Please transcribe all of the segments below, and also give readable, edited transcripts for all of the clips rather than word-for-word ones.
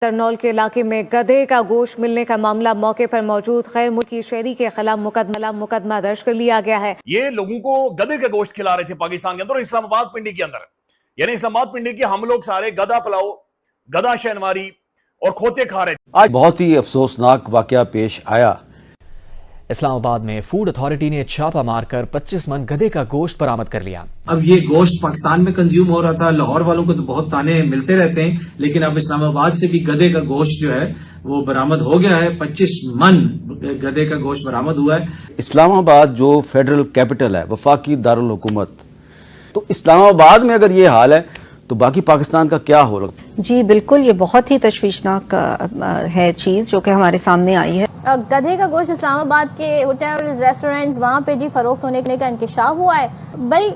तरनौल के इलाके में गधे का गोश्त मिलने का मामला, मौके पर मौजूद गैर मुल्की शहरी के खिलाफ मुकदमा दर्ज कर लिया गया है। ये लोगों को गधे का गोश्त खिला रहे थे पाकिस्तान के अंदर और इस्लामाबाद पिंडी के अंदर, यानी इस्लामाबाद पिंडी के हम लोग सारे गधा पुलाव, गधा शहनवारी और खोते खा रहे थे। आज बहुत ही अफसोसनाक वाकया पेश आया। इस्लामाबाद में फूड अथॉरिटी ने छापा मारकर 25 मन गधे का गोश्त बरामद कर लिया। अब ये गोश्त पाकिस्तान में कंज्यूम हो रहा था, लाहौर वालों को तो बहुत ताने मिलते रहते हैं, लेकिन अब इस्लामाबाद से भी गधे का गोश्त जो है वो बरामद हो गया है। 25 मन गधे का गोश्त बरामद हुआ है। इस्लामाबाद जो फेडरल कैपिटल है, वफाकी दारुल हुकूमत, तो इस्लामाबाद में अगर ये हाल है तो बाकी पाकिस्तान का क्या हो रहा है? जी बिल्कुल, ये बहुत ही तशवीशनाक है चीज़ जो कि हमारे सामने आई है। गधे का गोश्त इस्लामाबाद के होटल रेस्टोरेंट्स वहाँ पे जी फरोख्त होने का इंकशाफ हुआ है। भाई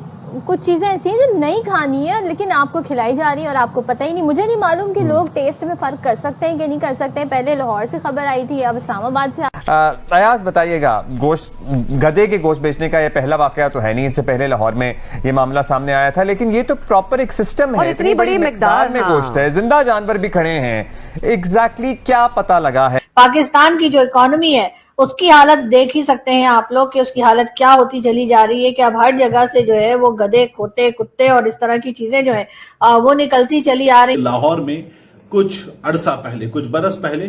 कुछ चीज़ें ऐसी हैं जो नहीं खानी है लेकिन आपको खिलाई जा रही है और आपको पता ही नहीं। मुझे नहीं मालूम कि लोग टेस्ट में फ़र्क कर सकते हैं कि नहीं कर सकते हैं। पहले लाहौर से खबर आई थी, अब इस्लामाबाद से। अयाज बताइएगा, गोश्त गधे के गोश्त बेचने का ये पहला वाकया तो है नहीं, इससे पहले लाहौर में ये मामला सामने आया था, लेकिन ये तो प्रॉपर एक सिस्टम है, इतनी बड़ी मिकदार में गोश्त है, जिंदा जानवर भी खड़े हैं। एग्जैक्टली क्या पता लगा है? पाकिस्तान की जो इकोनॉमी है उसकी हालत देख ही सकते हैं आप लोग कि उसकी हालत क्या होती चली जा रही है कि अब हर जगह से जो है वो गधे, खोते, कुत्ते और इस तरह की चीजें जो है वो निकलती चली आ रही। लाहौर में कुछ अरसा पहले, कुछ बरस पहले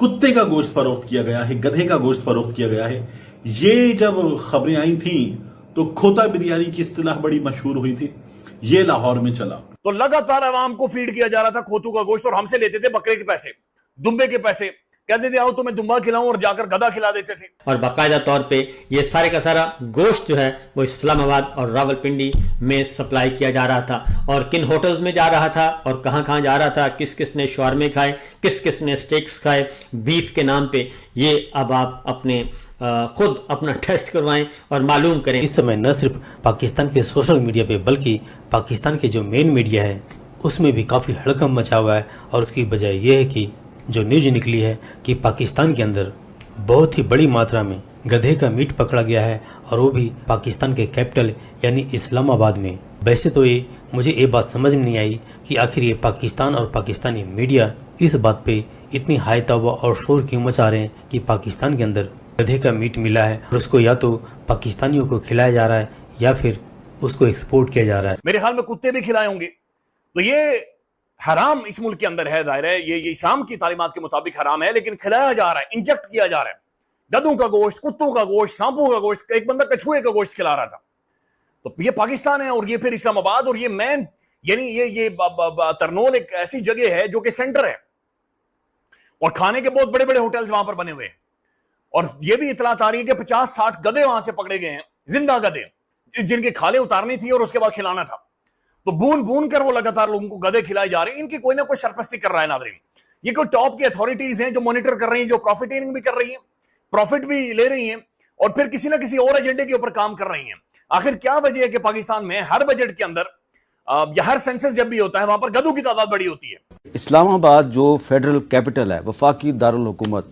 कुत्ते का गोश्त फरोख्त किया गया है, गधे का गोश्त फरोख्त किया गया है। ये जब खबरें आई थी तो खोता बिरयानी की इस्तिलाह बड़ी मशहूर हुई थी, ये लाहौर में चला। तो लगातार आवाम को फीड किया जा रहा था खोतू का गोश्त और हमसे लेते थे बकरे के पैसे, दुम्बे के पैसे, कहते थे आओ तो मैं दुम्बा खिलाऊं और जाकर गधा खिला देते थे। और बाकायदा तौर पे ये सारे का सारा गोश्त जो है वो इस्लामाबाद और रावलपिंडी में सप्लाई किया जा रहा था और किन होटल्स में जा रहा था और कहाँ जा रहा था, किस किस ने शवारमे खाए, किस किस ने स्टेक्स खाए बीफ के नाम पे। ये अब आप अपने खुद अपना टेस्ट करवाएं और मालूम करें। इस समय न सिर्फ पाकिस्तान के सोशल मीडिया पे बल्कि पाकिस्तान के जो मेन मीडिया है उसमें भी काफ़ी हड़कंप मचा हुआ है और उसकी वजह यह है कि जो न्यूज निकली है कि पाकिस्तान के अंदर बहुत ही बड़ी मात्रा में गधे का मीट पकड़ा गया है और वो भी पाकिस्तान के कैपिटल यानी इस्लामाबाद में। वैसे तो ये मुझे ये बात समझ में नहीं आई कि आखिर ये पाकिस्तान और पाकिस्तानी मीडिया इस बात पे इतनी हाई तौबा और शोर क्यों मचा रहे हैं कि पाकिस्तान के अंदर गधे का मीट मिला है और उसको या तो पाकिस्तानियों को खिलाया जा रहा है या फिर उसको एक्सपोर्ट किया जा रहा है। मेरे ख्याल में कुत्ते भी खिलाए होंगे। तो ये हराम इस मुल्क के अंदर है, जाहिर है ये इस्लाम की तालीमात के मुताबिक हराम है, लेकिन खिलाया जा रहा है, इंजेक्ट किया जा रहा है। गधों का गोश्त, कुत्तों का गोश्त, सांपों का गोश्त, एक बंदा कछुए का गोश्त खिला रहा था। तो ये पाकिस्तान है और ये फिर इस्लामाबाद और ये मैन यानी ये तरनौल एक ऐसी जगह है जो कि सेंटर है और खाने के बहुत बड़े बड़े होटल्स वहां पर बने हुए हैं। और ये भी इतलात आ रही है कि 50-60 गधे वहां से पकड़े गए हैं, जिंदा गधे जिनके खाले उतारनी थी और उसके बाद खिलाना था। तो बून कर वो लगातार लोगों को गधे खिलाए जा रहे हैं। इनकी कोई ना कोई सरपस्ती कर रहा है नाज़रीन। ये कोई टॉप की अथॉरिटीज हैं जो मॉनिटर कर रही हैं, जो प्रॉफिटिंग भी कर रही हैं, प्रॉफिट भी ले रही हैं और फिर किसी ना किसी और एजेंडे के ऊपर काम कर रही हैं। आखिर क्या वजह है कि पाकिस्तान में हर बजट के अंदर या हर सेंसस जब भी होता है वहां पर गधों की तादाद बड़ी होती है? इस्लामाबाद जो फेडरल कैपिटल है, वफाकी दारुल हुकूमत,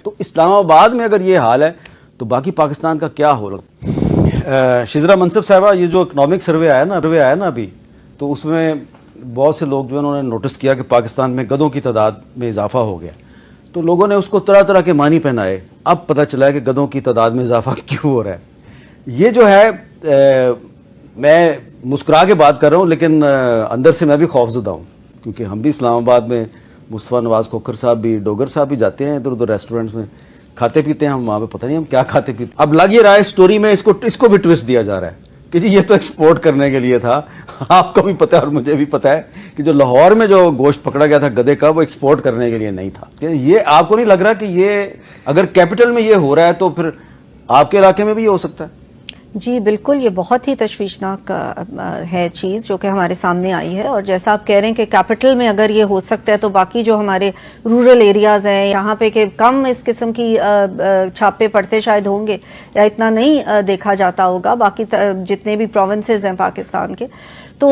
तो इस्लामाबाद में अगर ये हाल है तो बाकी पाकिस्तान का क्या हो रहा है? शिजरा मनसब साहिबा, ये जो इकनॉमिक सर्वे आया ना अभी, तो उसमें बहुत से लोग जो है उन्होंने नोटिस किया कि पाकिस्तान में गधों की तादाद में इजाफा हो गया। तो लोगों ने उसको तरह तरह के मानी पहनाए। अब पता चला है कि गधों की तादाद में इजाफा क्यों हो रहा है। ये जो है मैं मुस्कुरा के बात कर रहा हूँ, लेकिन अंदर से मैं भी खौफजुदा हूँ, क्योंकि हम भी इस्लामाबाद में मुस्तफ़ा नवाज़ खोखर साहब भी, डोगर साहब भी जाते हैं इधर उधर रेस्टोरेंट्स में, खाते पीते हैं हम वहाँ पे, पता नहीं हम क्या खाते पीते। अब लग ये रहा है स्टोरी में इसको भी ट्विस्ट दिया जा रहा है कि जी ये तो एक्सपोर्ट करने के लिए था। आपको भी पता है और मुझे भी पता है कि जो लाहौर में जो गोश्त पकड़ा गया था गधे का, वो एक्सपोर्ट करने के लिए नहीं था। ये आपको नहीं लग रहा कि ये अगर कैपिटल में ये हो रहा है तो फिर आपके इलाके में भी ये हो सकता है? जी बिल्कुल, ये बहुत ही तशवीशनाक है चीज़ जो कि हमारे सामने आई है। और जैसा आप कह रहे हैं कि कैपिटल में अगर ये हो सकता है तो बाकी जो हमारे रूरल एरियाज़ हैं यहाँ पे कि कम इस किस्म की छापे पड़ते शायद होंगे या इतना नहीं देखा जाता होगा। बाकी जितने भी प्रोविंसेस हैं पाकिस्तान के, तो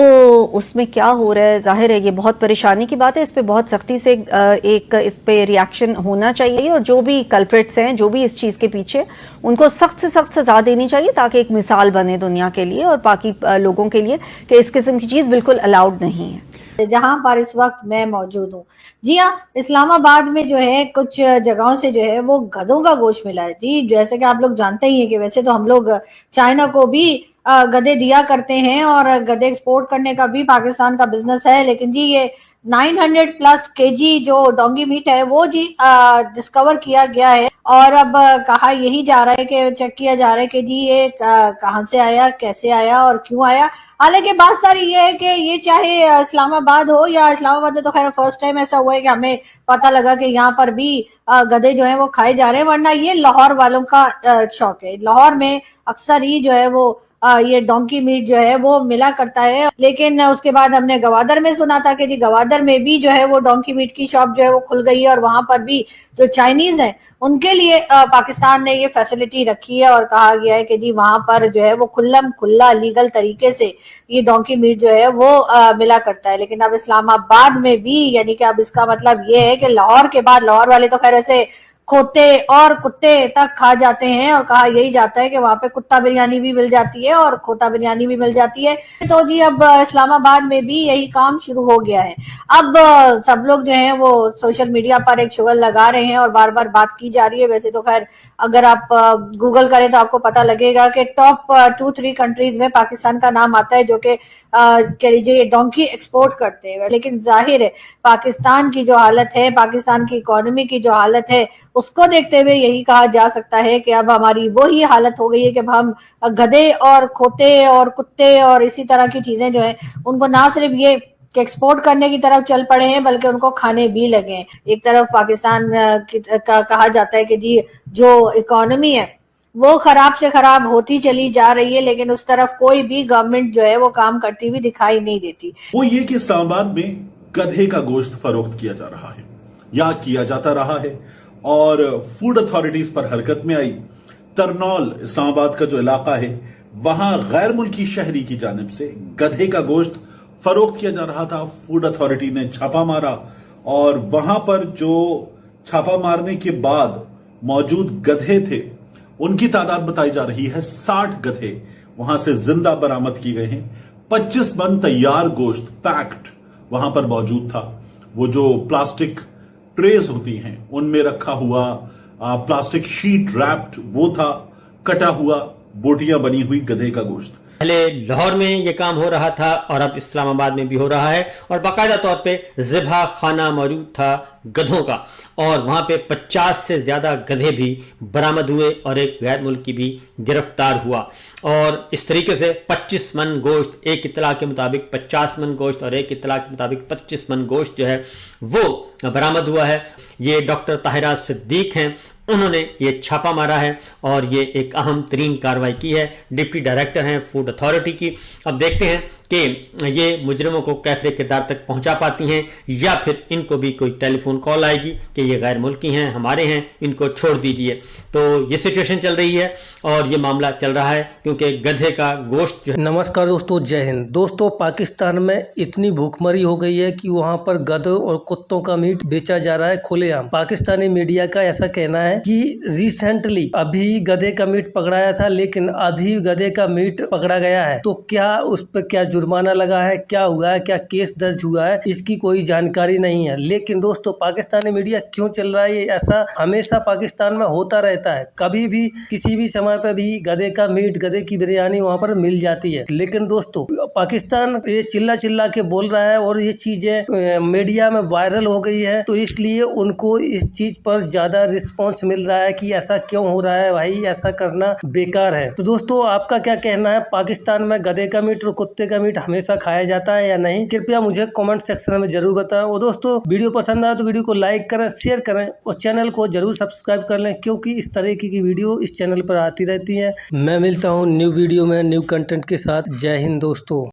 उसमें क्या हो रहा है, जाहिर है ये बहुत परेशानी की बात है। इस पे बहुत सख्ती से इस पे रिएक्शन होना चाहिए और जो भी कल्प्रिट्स हैं, जो भी इस चीज़ के पीछे, उनको सख्त से सख्त सजा देनी चाहिए ताकि एक मिसाल बने दुनिया के लिए और बाकी लोगों के लिए कि इस किस्म की चीज़ बिल्कुल अलाउड नहीं है। जहां पर इस वक्त मैं मौजूद हूँ। जी हाँ, इस्लामाबाद में जो है कुछ जगहों से जो है वो गधों का गोश्त मिला है। जी, जैसे कि आप लोग जानते ही हैं कि वैसे तो हम लोग चाइना को भी गधे दिया करते हैं और गधे एक्सपोर्ट करने का भी पाकिस्तान का बिजनेस है, लेकिन जी ये 900 प्लस केजी जो डोंगी मीट है वो जी डिस्कवर किया गया है और अब कहा यही जा रहा है कि चेक किया जा रहा है कि जी ये कहां से आया, कैसे आया और क्यों आया। हालांकि बात सारी ये है कि ये चाहे इस्लामाबाद हो या इस्लामाबाद में तो खैर फर्स्ट टाइम ऐसा हुआ है कि हमें पता लगा कि यहाँ पर भी गधे जो है वो खाए जा रहे हैं, वरना ये लाहौर वालों का शौक है। लाहौर में अक्सर ही जो है वो ये डोंकी मीट जो है वो मिला करता है, लेकिन उसके बाद हमने गवादर में सुना था कि जी गवादर में भी जो है वो डोंकी मीट की शॉप जो है वो खुल गई है और वहां पर भी जो चाइनीज हैं उनके लिए पाकिस्तान ने ये फैसिलिटी रखी है और कहा गया है कि जी वहां पर जो है वो खुला लीगल तरीके से ये डोंकी मीट जो है वो मिला करता है। लेकिन अब इस्लामाबाद में भी, यानी कि अब इसका मतलब ये है कि लाहौर के बाद, लाहौर वाले तो खैर ऐसे खोते और कुत्ते तक खा जाते हैं और कहा यही जाता है कि वहां पे कुत्ता बिरयानी भी मिल जाती है और खोता बिरयानी भी मिल जाती है। तो जी अब इस्लामाबाद में भी यही काम शुरू हो गया है। अब सब लोग जो हैं वो सोशल मीडिया पर एक शुगल लगा रहे हैं और बार बार बात की जा रही है। वैसे तो खैर अगर आप गूगल करें तो आपको पता लगेगा कि टॉप 2-3 कंट्रीज में पाकिस्तान का नाम आता है जो कि कह लीजिए डोंकी एक्सपोर्ट करते हैं। लेकिन जाहिर है पाकिस्तान की जो हालत है, पाकिस्तान की इकोनॉमी की जो हालत है, उसको देखते हुए यही कहा जा सकता है कि अब हमारी वही हालत हो गई है कि अब हम गधे और खोते और कुत्ते और इसी तरह की चीजें जो है उनको ना सिर्फ ये कि एक्सपोर्ट करने की तरफ चल पड़े हैं बल्कि उनको खाने भी लगे। एक तरफ पाकिस्तान का कहा जाता है कि जी जो इकोनॉमी है वो खराब से खराब होती चली जा रही है, लेकिन उस तरफ कोई भी गवर्नमेंट जो है वो काम करती हुई दिखाई नहीं देती। वो ये कि इस्लामाबाद में गधे का गोश्त फरोख्त किया जा रहा है या किया जाता रहा है और फूड अथॉरिटीज पर हरकत में आई। तरनौल इस्लामाबाद का जो इलाका है वहां गैर मुल्की शहरी की जानिब से गधे का गोश्त फरोख्त किया जा रहा था। फूड अथॉरिटी ने छापा मारा और वहां पर जो छापा मारने के बाद मौजूद गधे थे उनकी तादाद बताई जा रही है 60 गधे वहां से जिंदा बरामद किए गए हैं। 25 मन तैयार गोश्त पैक्ड वहां पर मौजूद था। वो जो प्लास्टिक ट्रेज होती हैं उनमें रखा हुआ प्लास्टिक शीट रैप्ड वो था, कटा हुआ बोटियां बनी हुई गधे का गोश्त। पहले लाहौर में ये काम हो रहा था और अब इस्लामाबाद में भी हो रहा है और बाकायदा तौर पे ज़िबा खाना मौजूद था गधों का और वहां पे 50 से ज्यादा गधे भी बरामद हुए और एक गैर मुल्की भी गिरफ्तार हुआ और इस तरीके से 25 मन गोश्त, एक इत्तला के मुताबिक 50 मन गोश्त और एक इत्तला के मुताबिक 25 मन गोश्त जो है वो बरामद हुआ है। ये डॉक्टर ताहिरा सिद्दीक हैं, उन्होंने ये छापा मारा है और ये एक अहम तरीन कार्रवाई की है। डिप्टी डायरेक्टर हैं फूड अथॉरिटी की। अब देखते हैं कि ये मुजरिमों को कैफरे किरदार तक पहुंचा पाती हैं या फिर इनको भी कोई टेलीफोन कॉल आएगी कि ये गैर मुल्की हैं, हमारे हैं, इनको छोड़ दीजिए। तो ये सिचुएशन चल रही है और ये मामला चल रहा है क्योंकि गधे का गोश्त जो है। नमस्कार दोस्तों, जय हिंद। दोस्तों, पाकिस्तान में इतनी भूखमरी हो गई है कि वहाँ पर गधों और कुत्तों का मीट बेचा जा रहा है खुलेआम। पाकिस्तानी मीडिया का ऐसा कहना है कि रिसेंटली अभी गधे का मीट पकड़ाया था, लेकिन अभी गधे का मीट पकड़ा गया है तो क्या उस पर क्या जुर्माना लगा है, क्या हुआ है, क्या केस दर्ज हुआ है, इसकी कोई जानकारी नहीं है। लेकिन दोस्तों, पाकिस्तानी मीडिया क्यों चल रहा है ऐसा हमेशा पाकिस्तान में होता रहता है। कभी भी किसी भी समय पर भी गधे का मीट, गधे की बिरयानी वहाँ पर मिल जाती है। लेकिन दोस्तों, पाकिस्तान ये चिल्ला चिल्ला के बोल रहा है और ये चीजें मीडिया में वायरल हो गई है, तो इसलिए उनको इस चीज पर ज्यादा रिस्पॉन्स मिल रहा है कि ऐसा क्यों हो रहा है, भाई ऐसा करना बेकार है। तो दोस्तों, आपका क्या कहना है, पाकिस्तान में गधे का मीट और कुत्ते का मीट हमेशा खाया जाता है या नहीं? कृपया मुझे कमेंट सेक्शन में जरूर बताएं। और दोस्तों, वीडियो पसंद आए तो वीडियो को लाइक करें, शेयर करें और चैनल को जरूर सब्सक्राइब कर लें, क्योंकि इस तरह की वीडियो इस चैनल पर आती रहती है। मैं मिलता हूँ न्यू वीडियो में न्यू कंटेंट के साथ। जय हिंद दोस्तों।